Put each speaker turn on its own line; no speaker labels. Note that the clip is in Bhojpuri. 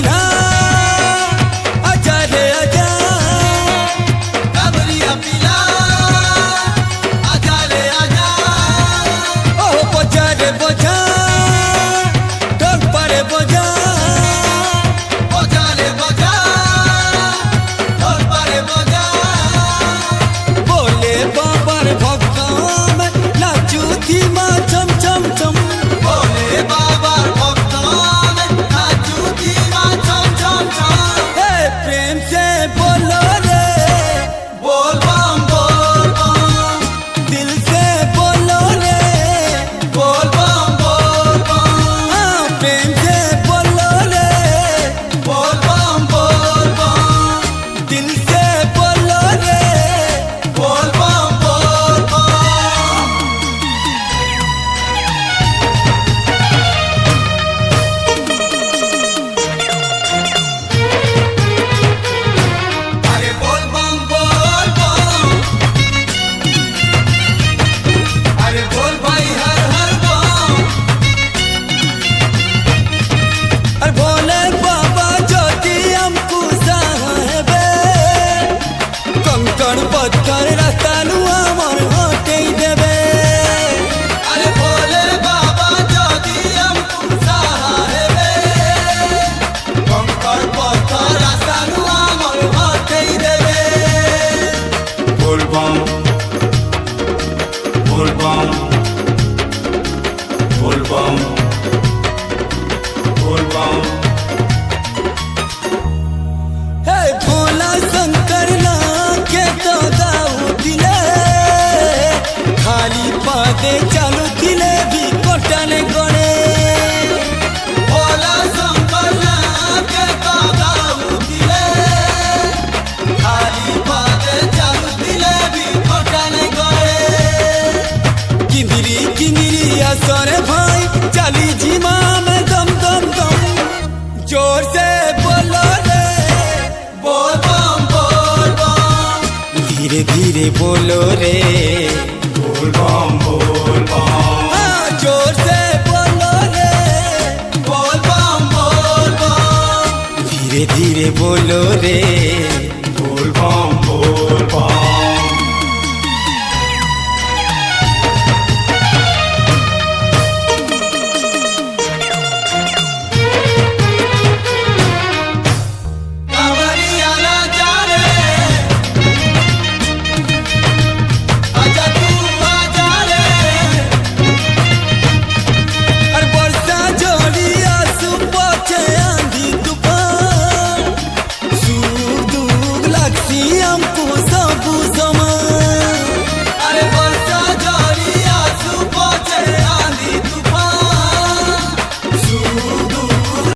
पिला आजा रे आजा कावरिया पिला आजा रे आजा ओ बोझा रे बोझा ढोल पारे बोझा बोझा रे बोझा ढोल पारे बोझा बोले बाबर भक्ता में नाचू थी माँ चम चम चम बोले बाबर भक्ता में नाचू थी माँ चम चम चम हे प्रेम से बोलो रे बोल बम दिल से बोलो रे बोल बम हाँ प्रेम से बोलो रे बोल बम दिल से बोलो रे बोल बम अरे बोल बम अरे बोल भाई हर हर बम अरे भोले बाबा ज्योति हमको साहबे कंकड़ पत्थर रास्ता लुआ मर हटे देवे अरे भोले बाबा ज्योति हमको साहबे कंकड़ पत्थर रास्ता लुआ मर हटे देवे
बोल बम बोल बम बोल बम बोल बम
हे भोला शंकर ना के तो दाऊ दिले खाली पादे चालू दिले भी कोटने गणे भोला शंकर ना के तो दाऊ दिले खाली पादे चालू दिले भी कोटने गणे किंगिरी असरे भाई चाली जीमा में दम दम दम जोर से बोलो रे बोल बम धीरे धीरे बोलो रे
बोल बम
हाँ जोर से बोलो रे बोल बम धीरे धीरे बोलो रे